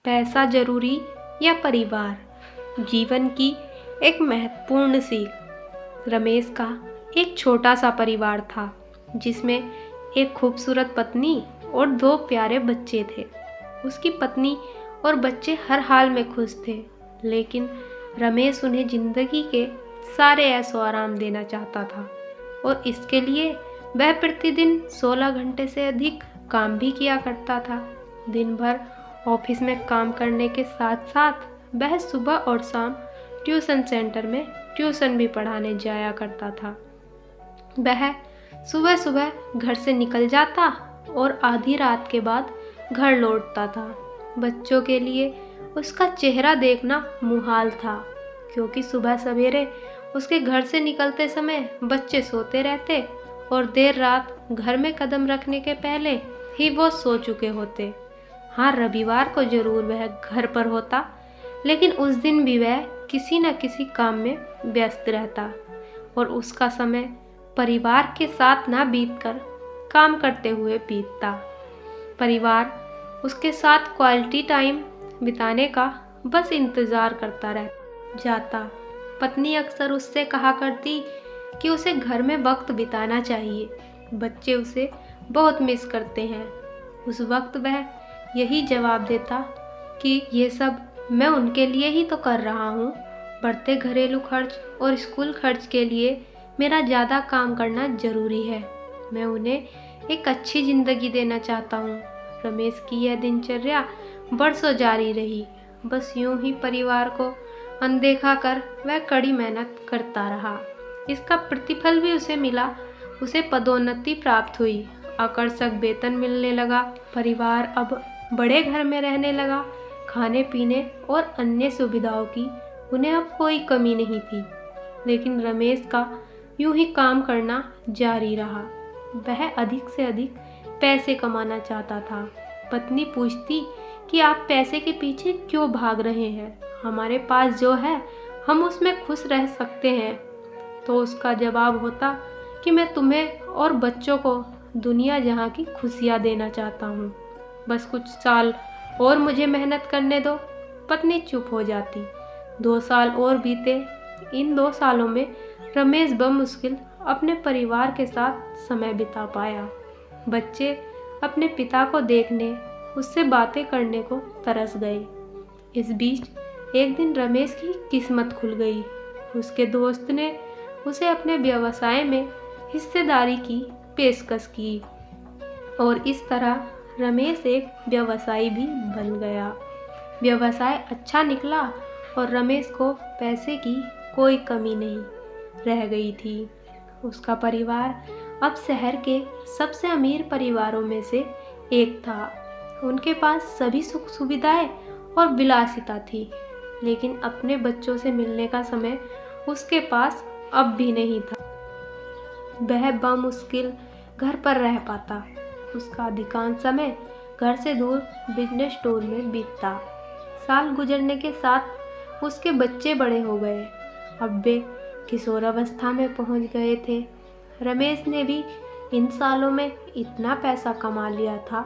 पैसा जरूरी या परिवार? जीवन की एक महत्वपूर्ण सीख। रमेश का एक छोटा सा परिवार था जिसमें एक खूबसूरत पत्नी और दो प्यारे बच्चे थे। उसकी पत्नी और बच्चे हर हाल में खुश थे, लेकिन रमेश उन्हें जिंदगी के सारे ऐशो आराम देना चाहता था और इसके लिए वह प्रतिदिन 16 घंटे से अधिक काम भी किया करता था। दिन भर ऑफिस में काम करने के साथ साथ वह सुबह और शाम ट्यूशन सेंटर में ट्यूशन भी पढ़ाने जाया करता था। वह सुबह सुबह घर से निकल जाता और आधी रात के बाद घर लौटता था। बच्चों के लिए उसका चेहरा देखना मुहाल था, क्योंकि सुबह सवेरे उसके घर से निकलते समय बच्चे सोते रहते और देर रात घर में कदम रखने के पहले ही वो सो चुके होते। हाँ, रविवार को जरूर वह घर पर होता, लेकिन उस दिन भी वह किसी न किसी काम में व्यस्त रहता और उसका समय परिवार के साथ ना बीतकर काम करते हुए बीतता। परिवार उसके साथ क्वालिटी टाइम बिताने का बस इंतज़ार करता रह जाता। पत्नी अक्सर उससे कहा करती कि उसे घर में वक्त बिताना चाहिए, बच्चे उसे बहुत मिस करते हैं। उस वक्त वह यही जवाब देता कि ये सब मैं उनके लिए ही तो कर रहा हूँ। बढ़ते घरेलू खर्च और स्कूल खर्च के लिए मेरा ज़्यादा काम करना ज़रूरी है। मैं उन्हें एक अच्छी ज़िंदगी देना चाहता हूँ। रमेश की यह दिनचर्या बरसों जारी रही। बस यूं ही परिवार को अनदेखा कर वह कड़ी मेहनत करता रहा। इसका प्रतिफल भी उसे मिला। उसे पदोन्नति प्राप्त हुई, आकर्षक वेतन मिलने लगा। परिवार अब बड़े घर में रहने लगा। खाने पीने और अन्य सुविधाओं की उन्हें अब कोई कमी नहीं थी, लेकिन रमेश का यूं ही काम करना जारी रहा। वह अधिक से अधिक पैसे कमाना चाहता था। पत्नी पूछती कि आप पैसे के पीछे क्यों भाग रहे हैं? हमारे पास जो है हम उसमें खुश रह सकते हैं। तो उसका जवाब होता कि मैं तुम्हें और बच्चों को दुनिया जहां की खुशियां देना चाहता हूँ। बस कुछ साल और मुझे मेहनत करने दो। पत्नी चुप हो जाती। 2 साल और बीते। इन 2 सालों में रमेश बमुश्किल अपने परिवार के साथ समय बिता पाया। बच्चे अपने पिता को देखने, उससे बातें करने को तरस गए। इस बीच एक दिन रमेश की किस्मत खुल गई। उसके दोस्त ने उसे अपने व्यवसाय में हिस्सेदारी की पेशकश की और इस तरह रमेश एक व्यवसायी भी बन गया। व्यवसाय अच्छा निकला और रमेश को पैसे की कोई कमी नहीं रह गई थी। उसका परिवार अब शहर के सबसे अमीर परिवारों में से एक था। उनके पास सभी सुख सुविधाएं और विलासिता थी, लेकिन अपने बच्चों से मिलने का समय उसके पास अब भी नहीं था। वह बमुश्किल घर पर रह पाता। उसका अधिकांश समय घर से दूर बिजनेस टूर में बीतता। साल गुजरने के साथ उसके बच्चे बड़े हो गए। अब वे किशोरावस्था में पहुंच गए थे। रमेश ने भी इन सालों में इतना पैसा कमा लिया था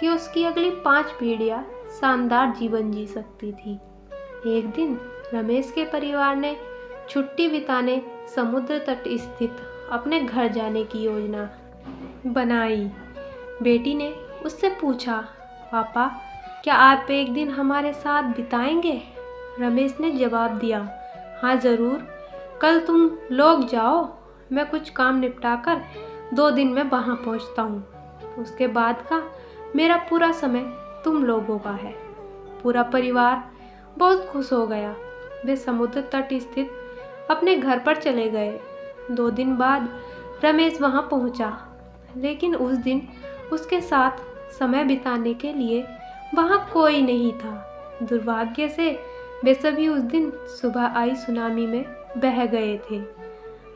कि उसकी अगली 5 पीढ़ियां शानदार जीवन जी सकती थी। एक दिन रमेश के परिवार ने छुट्टी बिताने समुद्र तट स्थित अपने घर जाने की योजना बनाई। बेटी ने उससे पूछा, पापा क्या आप एक दिन हमारे साथ बिताएंगे? रमेश ने जवाब दिया, हाँ ज़रूर, कल तुम लोग जाओ, मैं कुछ काम निपटाकर 2 दिन में वहाँ पहुँचता हूँ। उसके बाद का मेरा पूरा समय तुम लोगों का है। पूरा परिवार बहुत खुश हो गया। वे समुद्र तट स्थित अपने घर पर चले गए। 2 दिन बाद रमेश वहाँ पहुँचा, लेकिन उस दिन उसके साथ समय बिताने के लिए वहाँ कोई नहीं था। दुर्भाग्य से वे सभी उस दिन सुबह आई सुनामी में बह गए थे।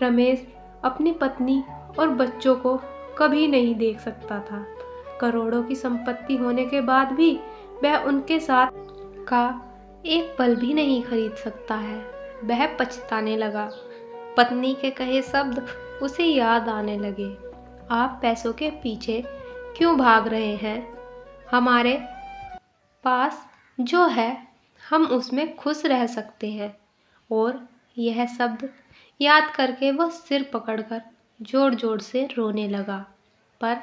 रमेश अपनी पत्नी और बच्चों को कभी नहीं देख सकता था। करोड़ों की संपत्ति होने के बाद भी वह उनके साथ का एक पल भी नहीं खरीद सकता है। वह पछताने लगा। पत्नी के कहे शब्द उसे याद आने लगे। आप पैसों के पीछे क्यों भाग रहे हैं? हमारे पास जो है हम उसमें खुश रह सकते हैं। और यह शब्द याद करके वह सिर पकड़कर जोर जोर से रोने लगा, पर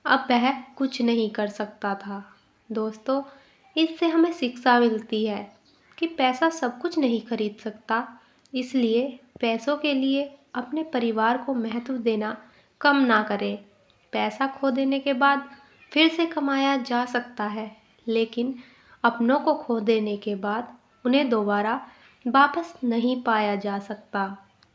अब वह कुछ नहीं कर सकता था। दोस्तों, इससे हमें शिक्षा मिलती है कि पैसा सब कुछ नहीं खरीद सकता, इसलिए पैसों के लिए अपने परिवार को महत्व देना कम ना करें। पैसा खो देने के बाद फिर से कमाया जा सकता है, लेकिन अपनों को खो देने के बाद उन्हें दोबारा वापस नहीं पाया जा सकता।